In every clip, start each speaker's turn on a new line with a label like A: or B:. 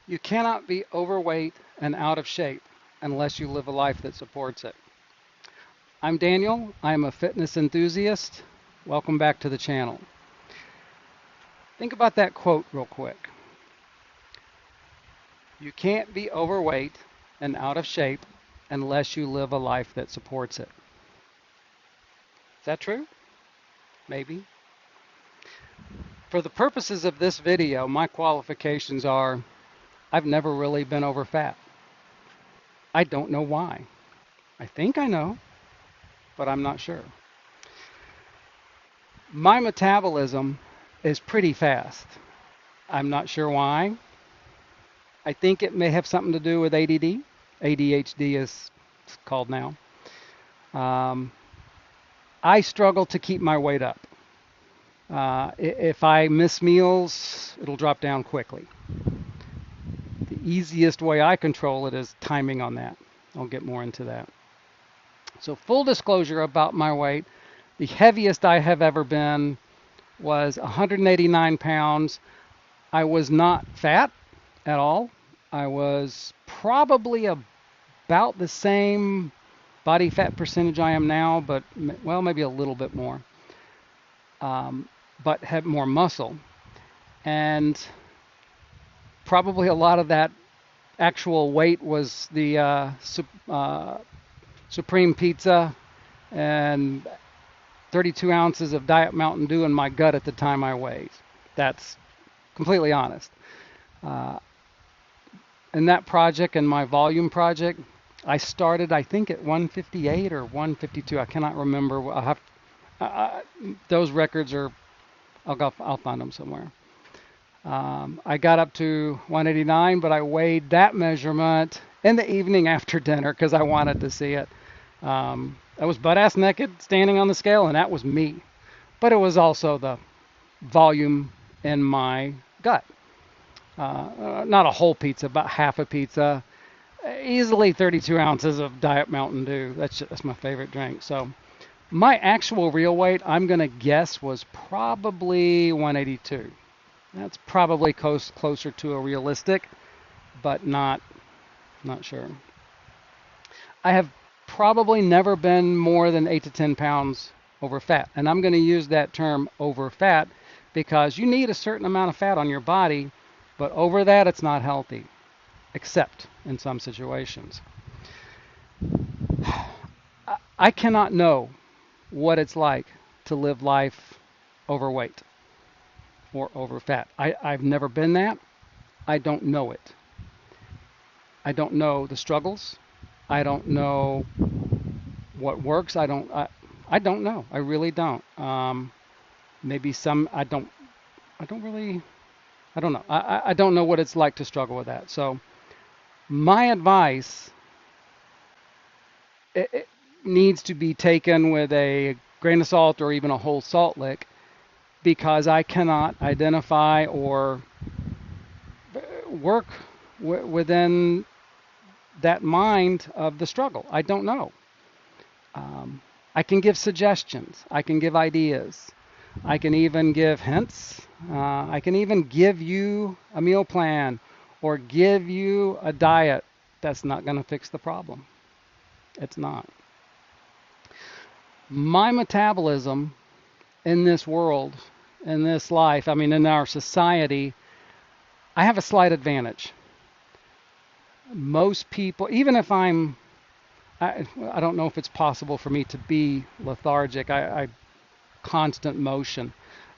A: You cannot be overweight and out of shape unless you live a life that supports it. I'm Daniel. I'm a fitness enthusiast. Welcome back to the channel. Think about that quote real quick. You can't be overweight and out of shape unless you live a life that supports it. Is that true? Maybe. For the purposes of this video, my qualifications are I've never really been over fat. I don't know why. I think I know, but I'm not sure. My metabolism is pretty fast. I'm not sure why. I think it may have something to do with ADD. ADHD is called now. Um, I struggle to keep my weight up. If I miss meals, it'll drop down quickly. The easiest way I control it is timing on that. I'll get more into that. So full disclosure about my weight, the heaviest I have ever been was 189 pounds. I was not fat at all. I was probably about the same body fat percentage I am now, but well, maybe a little bit more, but had more muscle. And probably a lot of that actual weight was the Supreme Pizza and 32 ounces of Diet Mountain Dew in my gut at the time I weighed. That's completely honest. Uh, in that project, in my volume project, I started, I think, at 158 or 152. I cannot remember. I'll have those records are. I'll find them somewhere. I got up to 189, but I weighed that measurement in the evening after dinner because I wanted to see it. I was butt ass naked standing on the scale, and that was me. But it was also the volume in my gut. Not a whole pizza, but half a pizza. Easily 32 ounces of Diet Mountain Dew. That's my favorite drink. So my actual real weight, I'm going to guess, was probably 182. That's probably closer to a realistic, but not sure. I have probably never been more than 8 to 10 pounds over fat. And I'm going to use that term over fat because you need a certain amount of fat on your body, but over that it's not healthy, except in some situations. I cannot know what it's like to live life overweight or over fat. I've never been that. I don't know it. I don't know the struggles. I don't know what works. I don't know. I really don't. Maybe some. I don't really. I don't know. I don't know what it's like to struggle with that. So my advice it needs to be taken with a grain of salt or even a whole salt lick because I cannot identify or work within that mind of the struggle. I don't know. I can give suggestions. I can give ideas. I can even give hints. I can even give you a meal plan or give you a diet. That's not going to fix the problem. It's not. My metabolism in this world, in this life, I mean, in our society, I have a slight advantage. Most people, even if I don't know if it's possible for me to be lethargic. I constant motion.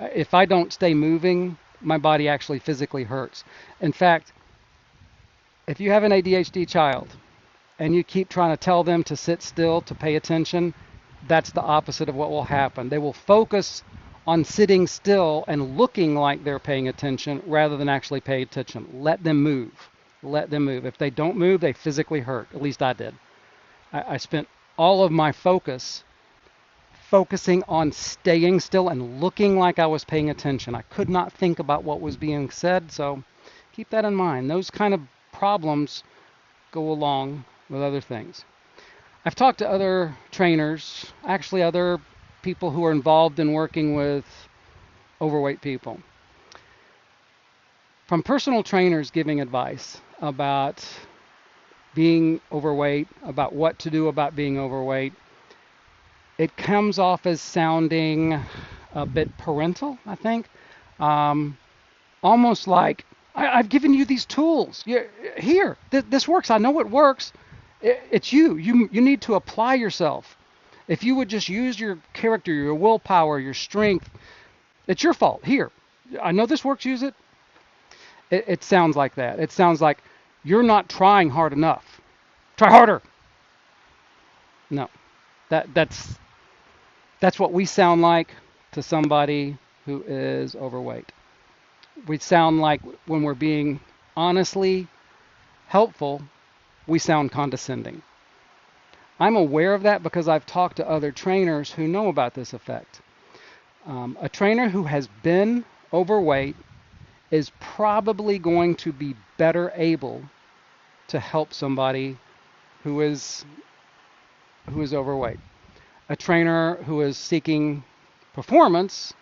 A: If I don't stay moving, my body actually physically hurts. In fact, if you have an ADHD child and you keep trying to tell them to sit still, to pay attention, that's the opposite of what will happen. They will focus on sitting still and looking like they're paying attention rather than actually pay attention. Let them move. Let them move. If they don't move, they physically hurt. At least I did. I spent all of my focusing on staying still and looking like I was paying attention. I could not think about what was being said, so keep that in mind. Those kind of problems go along with other things. I've talked to other trainers, actually other people who are involved in working with overweight people. from personal trainers giving advice about being overweight, about what to do about being overweight, it comes off as sounding a bit parental, I think. Um, Almost like, I've given you these tools. Here, this works. I know it works. It's you. You need to apply yourself. If you would just use your character, your willpower, your strength, it's your fault. Here, I know this works. Use it. It sounds like that. It sounds like you're not trying hard enough. Try harder. No, that's what we sound like to somebody who is overweight. We sound like when we're being honestly helpful, we sound condescending. I'm aware of that because I've talked to other trainers who know about this effect. A trainer who has been overweight is probably going to be better able to help somebody who is overweight. A trainer who is seeking performance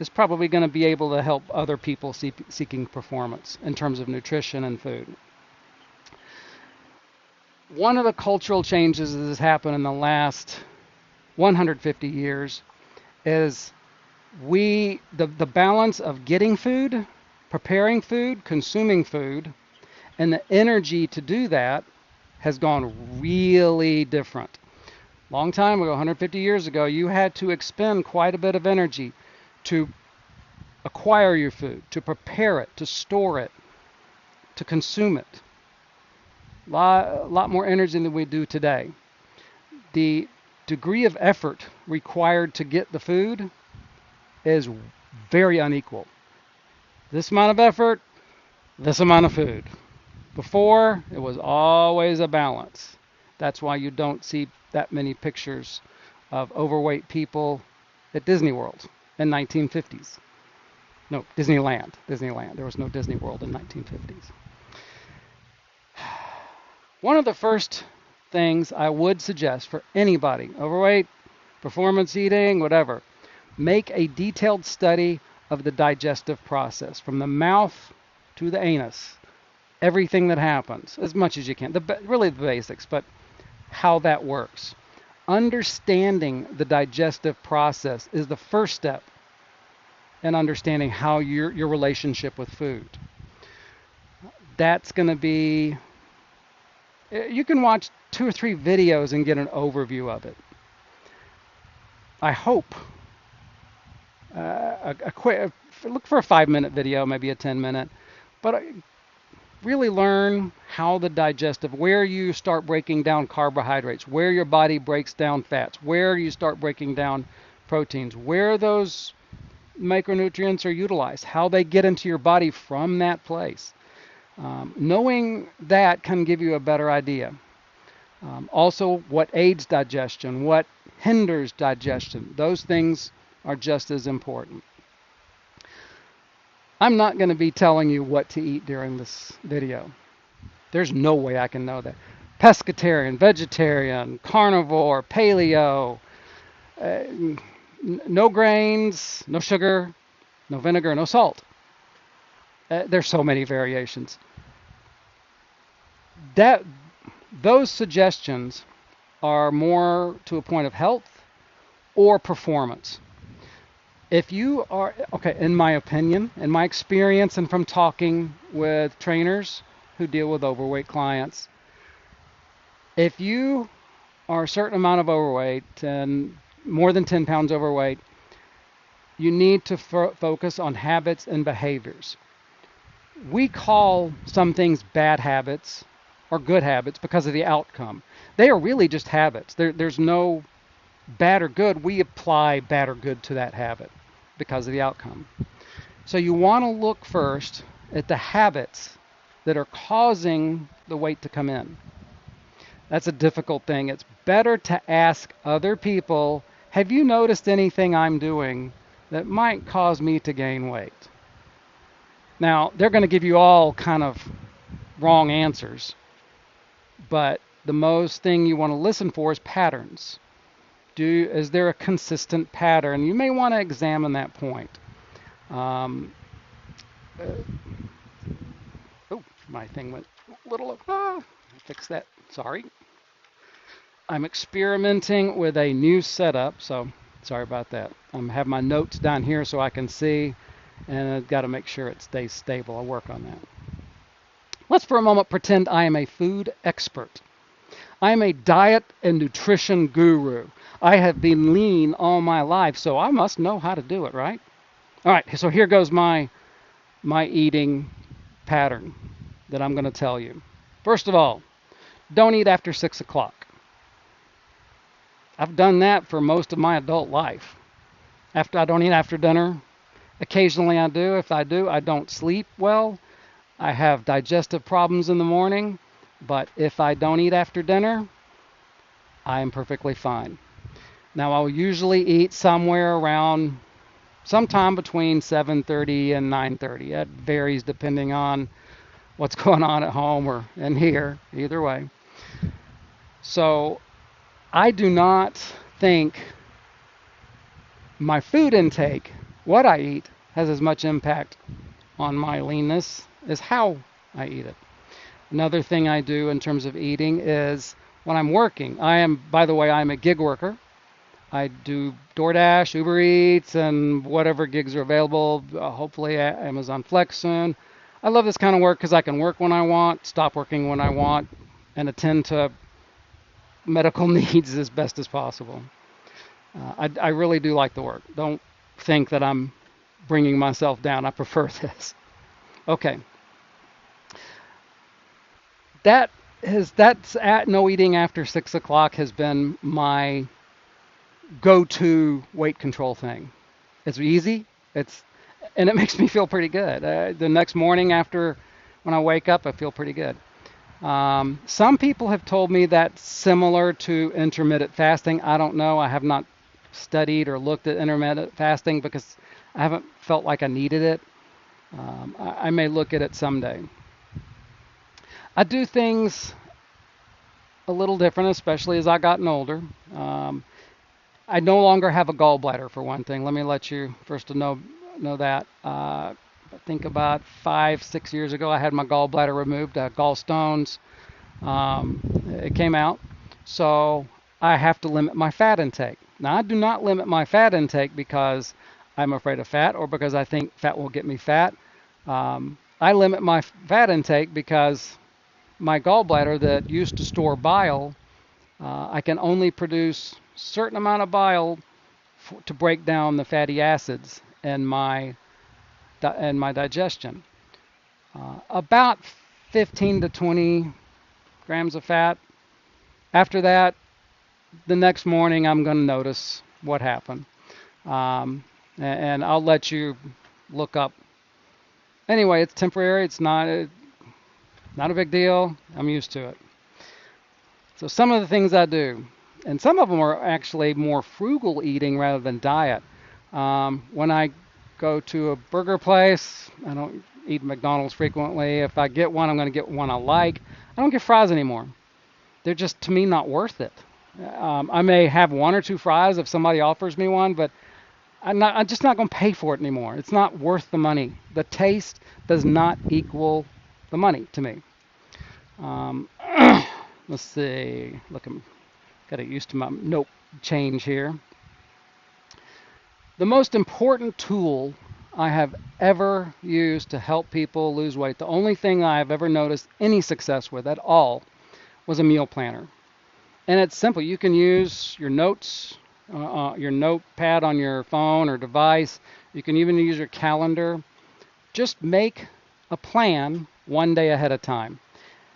A: is probably going to be able to help other people seeking performance in terms of nutrition and food. One of the cultural changes that has happened in the last 150 years is the balance of getting food, preparing food, consuming food, and the energy to do that has gone really different. Long time ago, 150 years ago, you had to expend quite a bit of energy to acquire your food, to prepare it, to store it, to consume it. A lot more energy than we do today. The degree of effort required to get the food is very unequal. This amount of effort, this amount of food. Before, it was always a balance. That's why you don't see that many pictures of overweight people at Disney World in 1950s. No, Disneyland. There was no Disney World in 1950s. One of the first things I would suggest for anybody, overweight, performance eating, whatever, make a detailed study of the digestive process from the mouth to the anus. Everything that happens, as much as you can. Really the basics, but how that works. Understanding the digestive process is the first step in understanding how your relationship with food. That's going to be, you can watch 2 or 3 videos and get an overview of it. I hope look for a 5-minute video, maybe a 10-minute, but really learn how the digestive, where you start breaking down carbohydrates, where your body breaks down fats, where you start breaking down proteins, where those micronutrients are utilized, how they get into your body from that place. Knowing that can give you a better idea. Also, what aids digestion, what hinders digestion, those things are just as important. I'm not going to be telling you what to eat during this video. There's no way I can know that. Pescatarian, vegetarian, carnivore, paleo, no grains, no sugar, no vinegar, no salt. There's so many variations. Those suggestions are more to a point of health or performance. If you are, okay, in my opinion, in my experience, and from talking with trainers who deal with overweight clients, if you are a certain amount of overweight and more than 10 pounds overweight, you need to focus on habits and behaviors. We call some things bad habits or good habits because of the outcome. They are really just habits. There's no bad or good. We apply bad or good to that habit because of the outcome. So you want to look first at the habits that are causing the weight to come in. That's a difficult thing. It's better to ask other people, have you noticed anything I'm doing that might cause me to gain weight? Now, they're going to give you all kind of wrong answers, but the most thing you want to listen for is patterns. Is there a consistent pattern? You may want to examine that point. My thing went a little, fix that, sorry. I'm experimenting with a new setup, so sorry about that. I have my notes down here so I can see, and I've got to make sure it stays stable. I'll work on that. Let's for a moment pretend I am a food expert. I am a diet and nutrition guru. I have been lean all my life, so I must know how to do it, right? All right, so here goes my eating pattern that I'm going to tell you. First of all, don't eat after 6 o'clock. I've done that for most of my adult life. I don't eat after dinner. Occasionally I do. If I do, I don't sleep well. I have digestive problems in the morning. But if I don't eat after dinner, I am perfectly fine. Now, I'll usually eat somewhere around sometime between 7:30 and 9:30. That varies depending on what's going on at home or in here, either way. So I do not think my food intake, what I eat, has as much impact on my leanness as how I eat it. Another thing I do in terms of eating is when I'm working. By the way, I'm a gig worker. I do DoorDash, Uber Eats, and whatever gigs are available, hopefully Amazon Flex soon. I love this kind of work because I can work when I want, stop working when I want, and attend to medical needs as best as possible. I really do like the work. Don't think that I'm bringing myself down. I prefer this. Okay. That's at no eating after 6 o'clock has been my go-to weight control thing. It's easy. And it makes me feel pretty good. The next morning when I wake up, I feel pretty good. Some people have told me that's similar to intermittent fasting. I don't know. I have not studied or looked at intermittent fasting because I haven't felt like I needed it. I may look at it someday. I do things a little different, especially as I've gotten older. I no longer have a gallbladder, for one thing. Let me let you first know that. I think about 5-6 years ago, I had my gallbladder removed, gallstones. It came out. So I have to limit my fat intake. Now, I do not limit my fat intake because I'm afraid of fat or because I think fat will get me fat. I limit my fat intake because my gallbladder that used to store bile, I can only produce a certain amount of bile to break down the fatty acids in my digestion. About 15 to 20 grams of fat. After that, the next morning I'm going to notice what happened. And I'll let you look up. Anyway, it's temporary. It's not a big deal. I'm used to it. So some of the things I do, and some of them are actually more frugal eating rather than diet. When I go to a burger place, I don't eat McDonald's frequently. If I get one, I'm going to get one I like. I don't get fries anymore. They're just, to me, not worth it. I may have one or two fries if somebody offers me one, but I'm just not going to pay for it anymore. It's not worth the money. The taste does not equal the money to me. Let's see. Look, I'm got it used to my note change here. The most important tool I have ever used to help people lose weight, the only thing I have ever noticed any success with at all, was a meal planner. And it's simple. You can use your notes, your notepad on your phone or device. You can even use your calendar. Just make a plan one day ahead of time.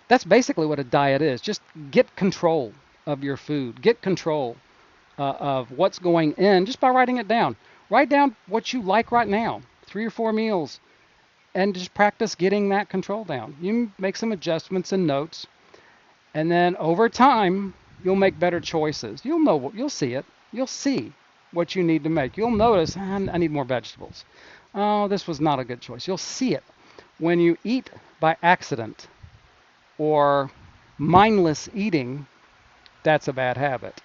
A: That's basically what a diet is. Just get control of your food. Get control of what's going in just by writing it down. Write down what you like right now, 3 or 4 meals, and just practice getting that control down. You make some adjustments and notes, and then over time, you'll make better choices. You'll see it. You'll see what you need to make. You'll notice, I need more vegetables. Oh, this was not a good choice. You'll see it. When you eat by accident or mindless eating, that's a bad habit.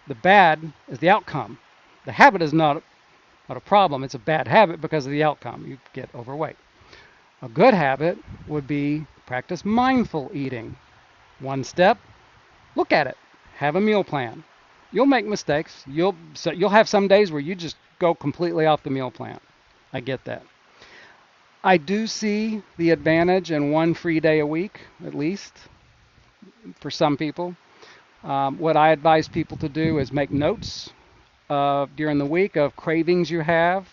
A: The bad is the outcome. The habit is not a problem. It's a bad habit because of the outcome. You get overweight. A good habit would be Practice mindful eating. One step, look at it. Have a meal plan. You'll make mistakes. You'll have some days where you just go completely off the meal plan. I get that. I do see the advantage in one free day a week, at least for some people. What I advise people to do is make notes during the week of cravings you have,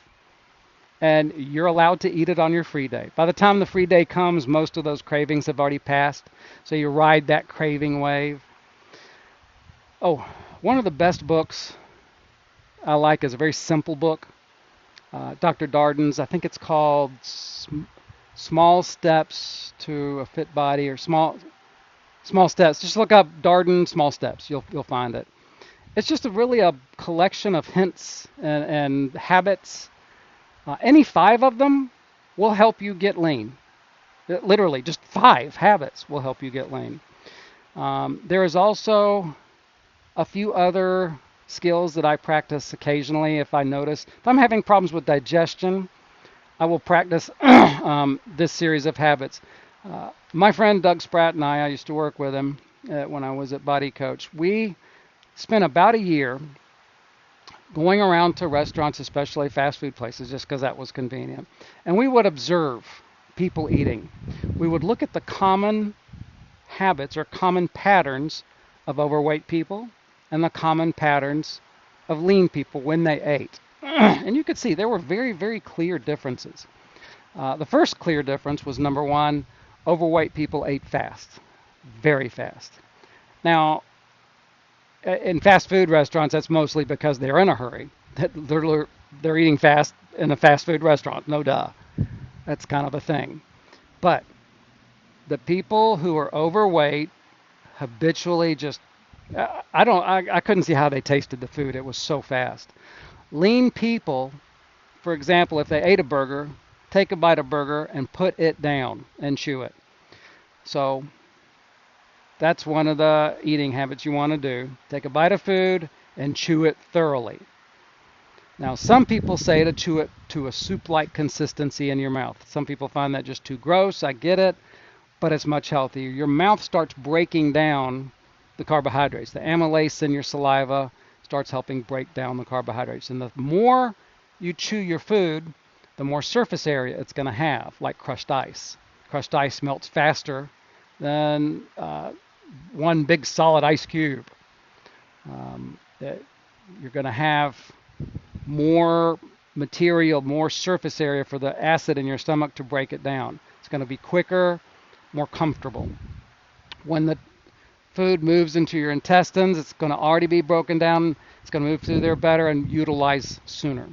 A: and you're allowed to eat it on your free day. By the time the free day comes, most of those cravings have already passed, so you ride that craving wave. Oh, one of the best books I like is a very simple book. Dr. Darden's, I think it's called Small Steps to a Fit Body, or Small Steps. Just look up Darden Small Steps. You'll find it. It's just really a collection of hints and habits. Any 5 of them will help you get lean. Literally, just 5 habits will help you get lean. There is also a few other skills that I practice occasionally if I notice. If I'm having problems with digestion, I will practice this series of habits. My friend Doug Spratt and I used to work with him when I was at Body Coach. We spent about a year going around to restaurants, especially fast food places, just because that was convenient. And we would observe people eating. We would look at the common habits or common patterns of overweight people and the common patterns of lean people when they ate. And you could see there were very, very clear differences. The first clear difference was, number one, overweight people ate fast, very fast. Now, in fast food restaurants, that's mostly because they're in a hurry. They're eating fast in a fast food restaurant, no duh. That's kind of a thing. But the people who are overweight habitually just, I couldn't see how they tasted the food. It was so fast. Lean people, for example, if they ate a burger, take a bite of burger and put it down and chew it. So that's one of the eating habits you want to do. Take a bite of food and chew it thoroughly. Now, some people say to chew it to a soup-like consistency in your mouth. Some people find that just too gross. I get it, but it's much healthier. Your mouth starts breaking down the carbohydrates. The amylase in your saliva starts helping break down the carbohydrates. And the more you chew your food, the more surface area it's going to have, like crushed ice. Crushed ice melts faster than one big solid ice cube. You're going to have more material, more surface area for the acid in your stomach to break it down. It's going to be quicker, more comfortable. When the food moves into your intestines, it's going to already be broken down. It's going to move through there better and utilize sooner.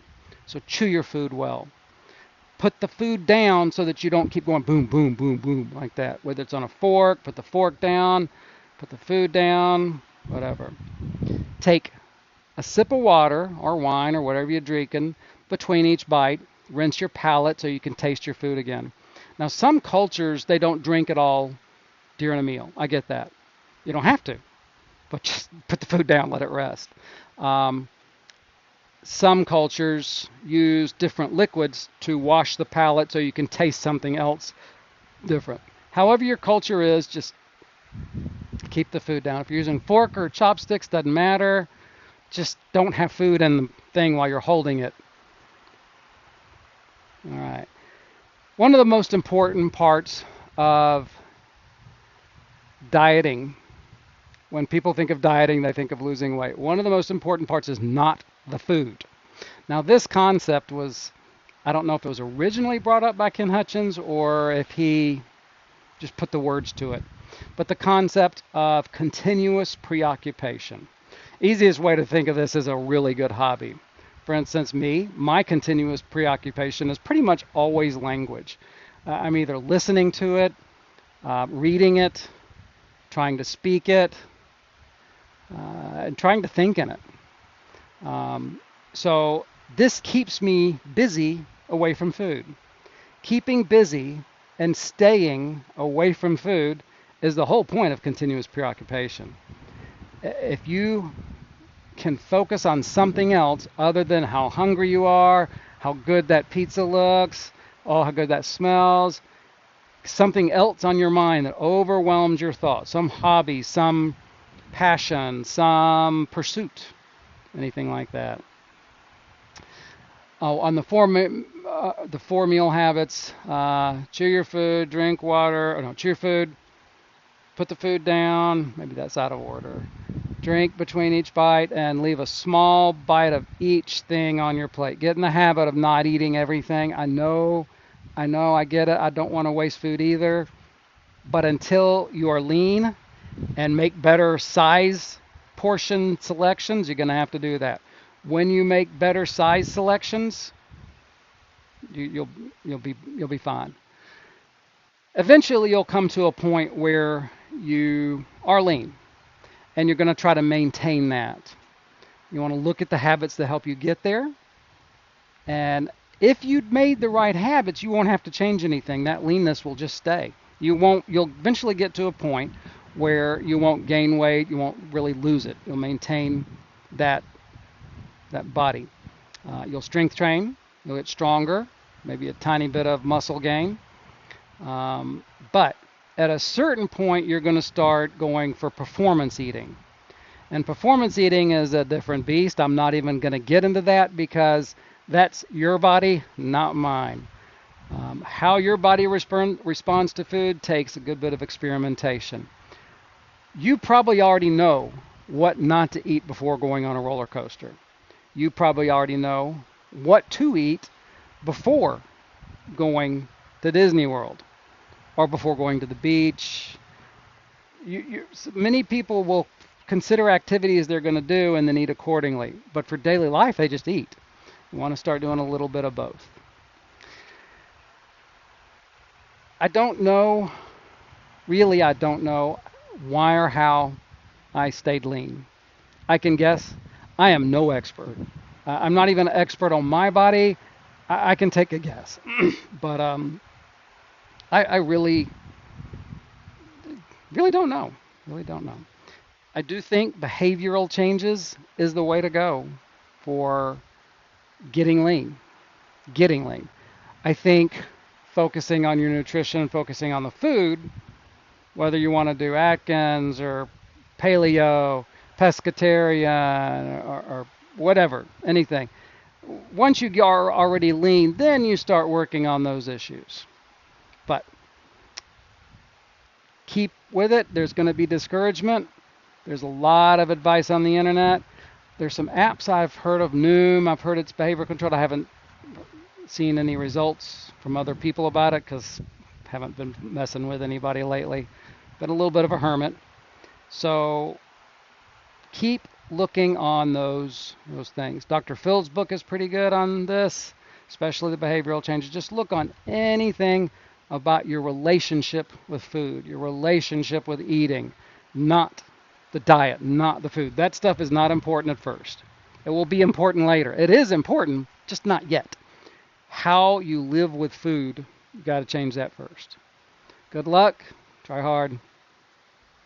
A: So chew your food well. Put the food down so that you don't keep going boom, boom, boom, boom like that. Whether it's on a fork, put the fork down, put the food down, whatever. Take a sip of water or wine or whatever you're drinking between each bite. Rinse your palate so you can taste your food again. Now, some cultures, they don't drink at all during a meal. I get that. You don't have to, but just put the food down, let it rest. Some cultures use different liquids to wash the palate so you can taste something else different. However your culture is, just keep the food down. If you're using fork or chopsticks, doesn't matter. Just don't have food in the thing while you're holding it. All right. One of the most important parts of dieting, when people think of dieting, they think of losing weight. One of the most important parts is not the food. Now, this concept was, I don't know if it was originally brought up by Ken Hutchins or if he just put the words to it, but the concept of continuous preoccupation. Easiest way to think of this is a really good hobby. For instance, my continuous preoccupation is pretty much always language. I'm either listening to it, reading it, trying to speak it, and trying to think in it. So this keeps me busy away from food. Keeping busy and staying away from food is the whole point of continuous preoccupation. If you can focus on something else other than how hungry you are, how good that pizza looks, oh, how good that smells, something else on your mind that overwhelms your thoughts, some hobby, some passion, some pursuit, anything like that. Oh, on the four meal habits, chew your food, drink water. Oh, no, chew your food, put the food down. Maybe that's out of order. Drink between each bite and leave a small bite of each thing on your plate. Get in the habit of not eating everything. I get it. I don't want to waste food either. But until you are lean and make better size portion selections, you're going to have to do that. When you make better size selections, you, you'll be fine. Eventually, you'll come to a point where you are lean, and you're going to try to maintain that. You want to look at the habits that help you get there, and if you've made the right habits, you won't have to change anything. That leanness will just stay. You'll eventually get to a point where you won't gain weight, you won't really lose it. You'll maintain that body. You'll strength train, you'll get stronger, maybe a tiny bit of muscle gain. But at a certain point, you're going to start going for performance eating. And performance eating is a different beast. I'm not even going to get into that because that's your body, not mine. How your body responds to food takes a good bit of experimentation. You probably already know what not to eat before going on a roller coaster. You probably already know what to eat before going to Disney World or before going to the beach. Many people will consider activities they're going to do and then eat accordingly. But for daily life, they just eat. You want to start doing a little bit of both. I don't know, really, I don't know why or how I stayed lean. I can guess. I am no expert. I'm not even an expert on my body. I can take a guess. But I really, really don't know. Really don't know. I do think behavioral changes is the way to go for getting lean. Getting lean. I think focusing on your nutrition, focusing on the food, whether you want to do Atkins or paleo, pescatarian, or whatever, anything. Once you are already lean, then you start working on those issues. But keep with it. There's going to be discouragement. There's a lot of advice on the internet. There's some apps I've heard of, Noom. I've heard it's behavior controlled. I haven't seen any results from other people about it because I haven't been messing with anybody lately. Been a little bit of a hermit. So keep looking on those things. Dr. Phil's book is pretty good on this, especially the behavioral changes. Just look on anything about your relationship with food, your relationship with eating, not the diet, not the food. That stuff is not important at first. It will be important later. It is important, just not yet. How you live with food, you got to change that first. Good luck. Try hard.